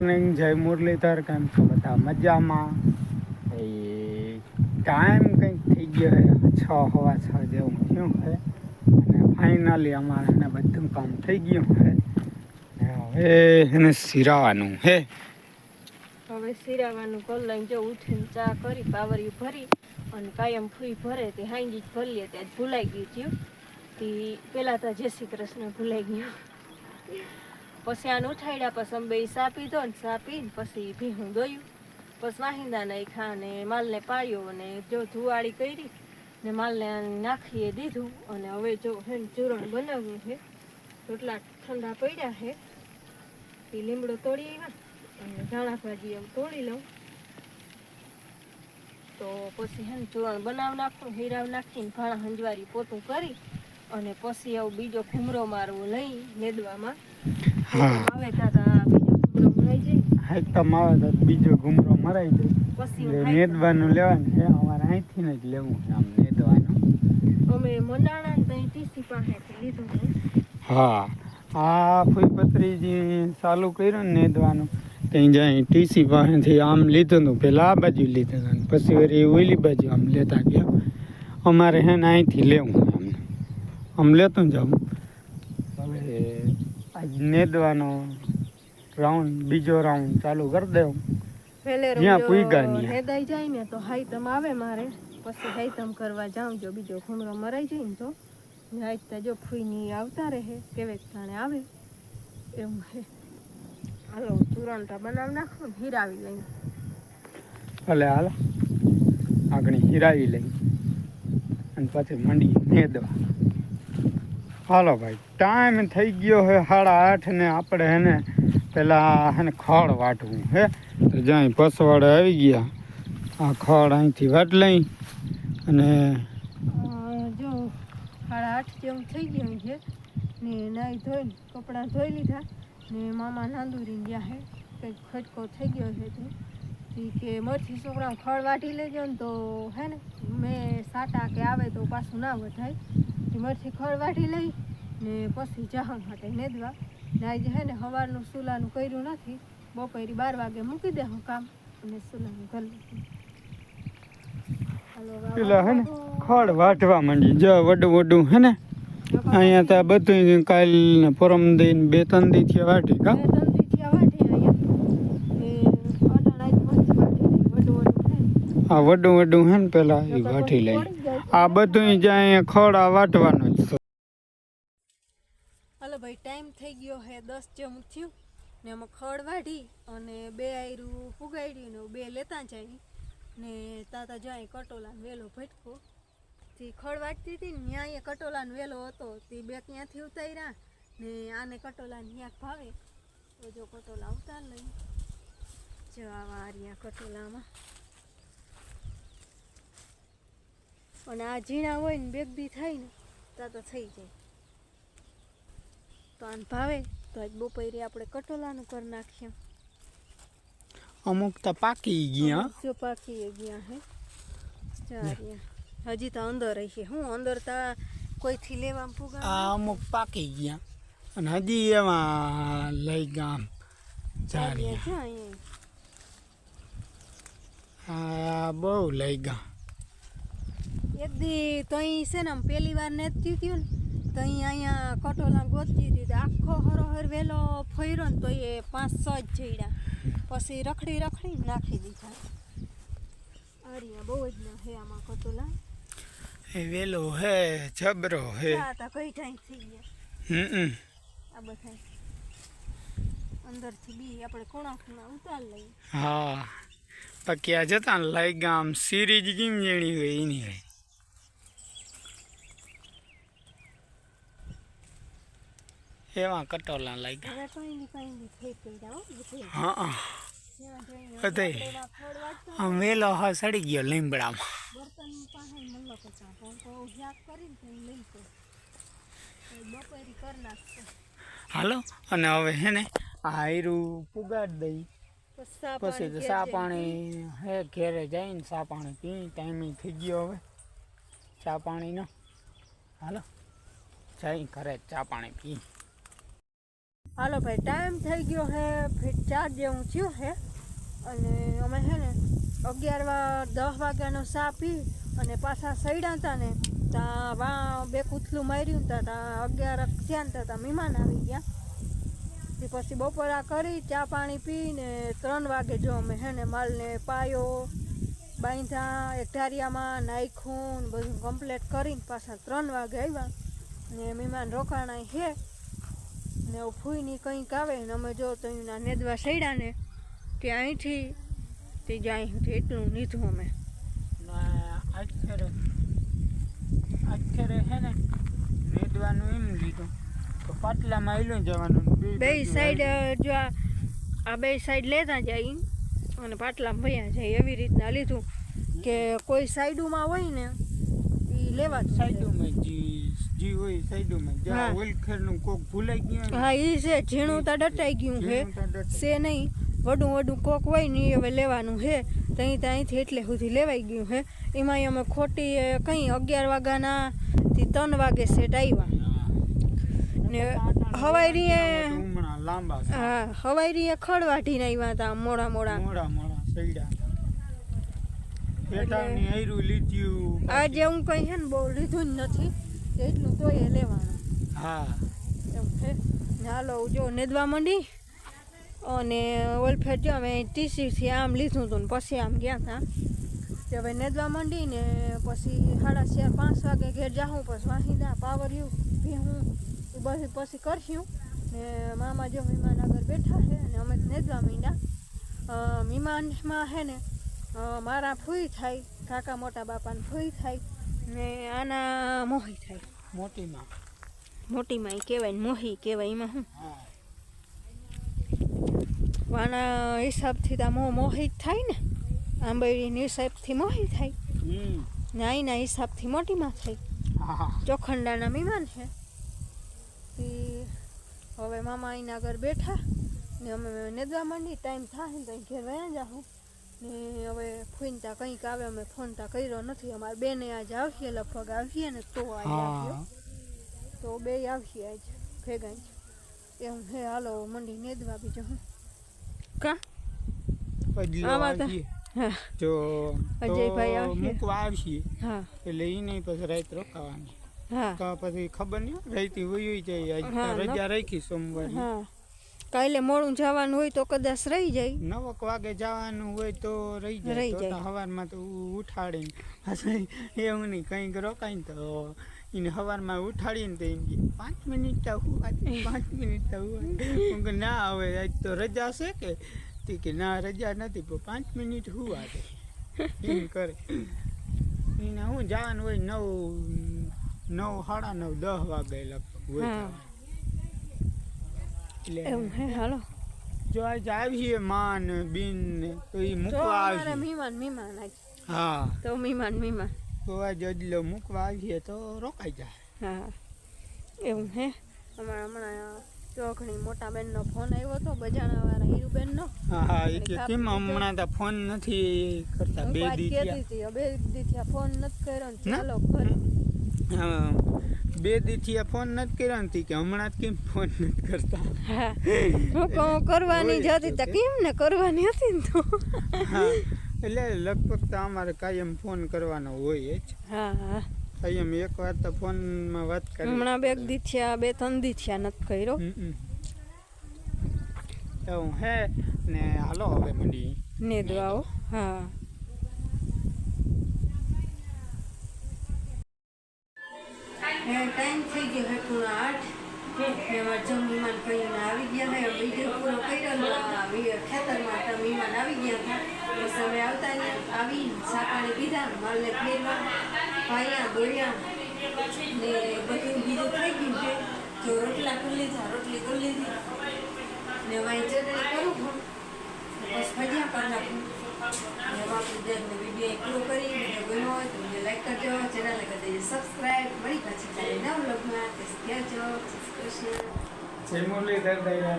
જય મુરલીધર, કેમ છો બધા મજામાં? એ ટાઈમ કંઈક થઈ ગયો છે 6:15 જેવું થયું છે અને ફાઇનલી અમારે બધું કામ થઈ ગયું છે. હવે એને સિરાવાનું હે. હવે સિરાવાનું કર લઈને જો ઉઠીને ચા કરી પાવરિયું ભરી અને કાયમ ફૂઈ ભરે તે હાંજી જ ભરી લે ત્યાં ભૂલાઈ ગયું થયું તે પહેલાં તો જય શ્રી કૃષ્ણ ભૂલાઈ ગયું. પછી આને ઉઠાડ્યા પછી અમે બે સા પીધો ને સા પીને પછી ભીહું દોયું પછી વાહિંદા નાખ્યા અને માલને પાડ્યો અને જો ધુવાળી કરી ને માલને નાખીએ દીધું અને હવે જો હે ચૂરણ બનાવ્યું છે. રોટલા ઠંડા પડ્યા છે એ લીમડો તોડી આવ્યા અને ધાણા ભાજી એમ તોડી લઉં તો પછી હે ચૂરણ બનાવી નાખું હીરાવ નાખીને ભાણા હંજવારી પોતું કરી અને પછી આવું બીજો ઘૂમરો મારવો લઈ નેદવામાં. આવે તાતા બીજો ઘૂમરો મરાઈ જાય. હાઈકમ આવે તો બીજો ઘૂમરો મરાઈ જાય પછી નેદવાનું લેવાનું છે. અમારે અહીંથી ને જ લેવું છે આમ નેદવાનું. અમે મંડાણા ને ત્યાં ટીસી પાસેથી લીધું છે. હા, આ ફૂલપત્રીજી ચાલુ કર્યું ને નેદવાનું ત્યાં જાય ટીસી પાસેથી આમ લીધું હતું. પહેલાં આ બાજુ લીધું હતું પછી વળી ઓલી બાજુ આમ લેતા ગયા. અમારે હે ને અહીંથી લેવું અમને આમ લેતું જાઉં. હવે આજ નેદવાનો રાઉન્ડ બીજો રાઉન્ડ ચાલુ કરી દેવું. જ્યાં પૂગ્યા નેદાઈ જાય ને તો હાઈતમ આવે મારે પછી હાઈતમ કરવા જાઉં. જો બીજો ઘૂમરો મરાઈ જાય ને તો હાઈતા જો ફૂઈની આવતા રહે કેવેક તાણે આવે એવું છે. હાલો ચૂરણટા બનાવી નાખું હીરાવી લઈને. ભલે હાલો આગળ હીરાવી લઈ અને પછી મંડી નેદવા. હાલો ભાઈ, ટાઈમ થઈ ગયો છે 8:30 ને આપણે હેને પેલા હેને ખડ વાટવું હે. તો જ્યાં પસવાડે આવી ગયા આ ખડ અહીંથી વાટ લઈ અને જો 8:30 જેવું થઈ ગયું છે ને નાહી ધોઈને કપડાં ધોઈ લીધા ને મામા નાંદુરીને ગયા હે કંઈક ખટકો થઈ ગયો છે તે કે મરથી છોકરા ખડ વાટી લેજો ને તો હે ને મેં સાટા કે આવે તો પાછું ના વધાય મરથી ખડ વાટી લઈ ને પછી જહણ માટે નેદવા. ને આજે હે ને સવારનું સુલાનું કર્યું નથી. બપોરે 12 વાગે મૂકી દે હું કામ અને સુલાનું કરી પેલા હે ને ખડ વાટવા માંડી. જો વડું હે ને અહીંયા તો બધું કાલ ને પરમ દઈને 2-3 દી થી વાટી કા આ વડું હે ને પેલા એ વાટી લઈ. આ બધું જ્યાં ખડ આ વાટવાનું જ. હાલો ભાઈ, ટાઈમ થઈ ગયો હે 10 જેવું થયું ને એમાં ખડ વાઢી અને 2 આયરું ફુગાડ્યું ને 2 લેતા જાય ને તાતા જાય કટોલાનો વેલો ભટકો તે ખડ વાટતી હતી ને ત્યાં અહીંયા કટોલાનો વેલો હતો તે 2 ત્યાંથી ઉતાર્યા ને આને કટોલાને ન્યાક ભાવે તો જો કટોલા ઉતાર લઈ. જો આવા આર્યા કટોલામાં અને આ ઝીણા હોય ને 2 દી થાય ને તાતા થઈ જાય તો આને ભાવે તો આજ બપોરે આપણે કટોલાનું કરી નાખ્યું. અમુક તો પાકી ગયા. જો પાકી ગયા હે ચારિયા હજી તો અંદર છે. હું અંદર તા કોઈથી લેવામાં પૂગા. આ અમુક પાકી ગયા અને હજી એમાં લઈ ગામ ચારિયા. હા બહુ લઈ ગયા. એક દી તો અહીં છે ને પહેલી વાર નેતી થયું ને તો અહીંયા કટોલા ગોતતી હતી તો આખો હરોહર વેલો ફર્યો ને તો એ 5-6 જ જડ્યા પછી રખડી નાખી દીધા. અરિયા બહુ જ ના હે આમાં કટોલા. એ વેલો હે જબરો હે. કઈ ટાઈમ થઈ ગયા. આ બધા અંદરથી બી આપણે ખૂણા ઉતાર લઈએ. હા પક્યા જતા ને લઈ ગામ સિરીજ કેમ જેણી હોય એની હોય. એવા કટોલા લાગ્યા. હા બધે આમ વેલો હા સડી ગયો લીમડામાં. હાલો અને હવે હે ને આ હાયરું પુગાડ દઈ પછી તો ચા પાણી હે ઘેરે જઈને ચા પાણી પી. ટાઈમિંગ થઈ ગયો હવે ચા પાણીનો. હાલો જઈ ઘરે ચા પાણી પી. હાલો ભાઈ, ટાઈમ થઈ ગયો હે, ફીટ 4 જેવું થયું હે અને અમે હે ને 10 વાગ્યાનો ચા પી અને પાછા સડ્યા હતા ને ત્યાં બે કૂથલું માર્યું ત્યાં 11 થયા ને ત્યાં મહેમાન આવી ગયા. તે પછી બપોરા કરી ચા પાણી પીને 3 વાગે જો અમે હે ને માલને પાયો બાંધ્યા, એક ઢારિયામાં નાખ્યું બધું કમ્પ્લીટ કરીને પાછા 3 વાગે આવ્યા ને મહેમાન રોકાણા છે ને ફૂઈની કંઈક આવે ને અમે જો તો એના નેદવા સડ્યા ને ત્યાં અહીંથી તે જાય એટલું લીધું અમે. અત્યારે હે ને નેદવાનું એમ લીધું તો પાટલામાં આવેલું જવાનું બે સાઈડ જો આ બે સાઈડ લેતા જાય અને પાટલામાં વયા જાય એવી રીતના લીધું કે કોઈ સાઈડમાં હોય ને એ લેવા સાઈડમાં જી હોય સાઈડમાં જ્યાં ઓલખેરનું કોક ભૂલાઈ ગયું. હા એ છે, ઝીણું તો ડટાઈ ગયું છે નહીં, વડું કોક હોય ને એ હવે લેવાનું છે. ત્યાંથી એટલે સુધી લેવાઈ ગયું છે. એમાં અમે ખોટી કંઈ 11 વાગ્યાના થી 3 વાગે સેટ આવ્યા ને હવાઈરીએ હવાઈરીએ ખડ વાઢીને આવ્યા હતા મોડા આજે હું કઈ છે ને બહુ લીધું જ નથી એટલું તોય લેવાનું. એમ છે ને. હાલો જો નેદવા માંડી અને ઓલફેર જો અમે ટીસીથી આમ લીધું હતું ને પછી આમ ગયા હતા તે હવે નેદવા માંડી ને પછી 4:30-5 વાગે ઘેર જાઉં પછી વાહિંદા પાવર્યું ભીહું એ બધી પછી કરશું ને મામા જો મહેમાન આગળ બેઠા છે અને અમે નેદવા માંડ્યા. મહેમાનમાં છે ને મારા ફૂઈ થાય, કાકા મોટા બાપાને ફૂઈ થાય ને આના મોહી થાય. મોટીમાં એ કહેવાય ને મોહી કહેવાય. એમાં શું આના હિસાબથી તો મોહી જ થાય ને, આંબેડીના હિસાબથી મોહી થાય ને અહીંના હિસાબથી મોટીમાં થાય. ચોખંડાના મહેમાન છે. હવે મામા અહીંના આગળ બેઠા ને અમે નેદવા માંડી. ટાઈમ થાય ને તો ઘેર વયા જાઉં ને હવે ફોન તા કંઈક આવે, અમે ફોન તા કર્યો નથી. અમારે બેને આજે આવીએ, લગભગ આવીએ ને તો આજે આવ્યો તો બે આવીએ આજ ભેગા જ એમ હે. હાલો મંડી નેદવા બીજું હું કા જો અજયભાઈ આવશે એટલે એ નહીં પછી રાત રોકાવાની. પછી ખબર નહીં રાતી વહી જાય. રજા રાખી સોમવાર. કાલે મોડું જવાનું હોય તો કદાચ રહી જાય. 9 વાગે જવાનું હોય તો રહી જાય. સવારમાં તો ઉઠાડીને એવું નહીં કંઈક રોકાય ને તો એને સવારમાં ઉઠાડીને તો એમ 5 મિનિટ તો હું 5 મિનિટ તો હું ના હવે આજ તો રજા છે કે ના રજા નથી પણ 5 મિનિટ હું આવે એમ કરે. એને હું જવાનું હોય 9, 9:30, 10 વાગે લગભગ હોય. હાલો જો આજે આવીએ માન બીન તો એ મૂકવા આવશે. મહેમાન હા તો મહેમાન તો આજે અજલો મૂકવા આવીએ તો રોકાઈ જાય. એવું હે. અમારા હમણાં ચોકડી મોટા બેનનો ફોન આવ્યો હતો, બજાણા વાળા હીરુબેનનો. એ કે કેમ હમણાં તો ફોન નથી કરતા? 2 દી થયા ફોન નથી કર્યો. ચાલો ખરી 2 દી ફોન નથી કર્યો ને કે હમણાં કેમ ફોન નથી કરતા? હું કરવાની જ હતી તો કેમ ને કરવાની હતી ને તો એટલે લગભગ તો અમારે કાયમ ફોન કરવાનો હોય જ. કાયમ એક વાર તો ફોનમાં વાત કરી. હમણાં 2 દી થયા, 2-3 દી થયા નથી કર્યો. એવું હે ને. હાલો હવે મંડી નેદવાઓ. ટાઈમ થઈ ગયો હે 8:30. એમાં જો મહેમાન કહીને આવી ગયા હતા. વિડીયો પૂરો કર્યો ખેતરમાં તો મહેમાન આવી ગયા હતા. બસ હવે આવતા આવી ચા પાણી પીધા, માલને ફેરવા પાયા દોડ્યા ને બધું બીજું થઈ ગયું છે. જો રોટલી કરી લીધી ને વાઈ ચટણી કરું છું બસ ભજીયા કરી નાખું ને બાપુ દેખને વિડીયો પૂરો કરી. વિડીયો ગમ્યો હોય તો વિડીયો લાઈક કરજો, ચેનલને કરી દેજો સબસ્ક્રાઈબ. મળી પાછી ત્યારે નવ વ્લોગમાં. જય મુરલીધર દયા.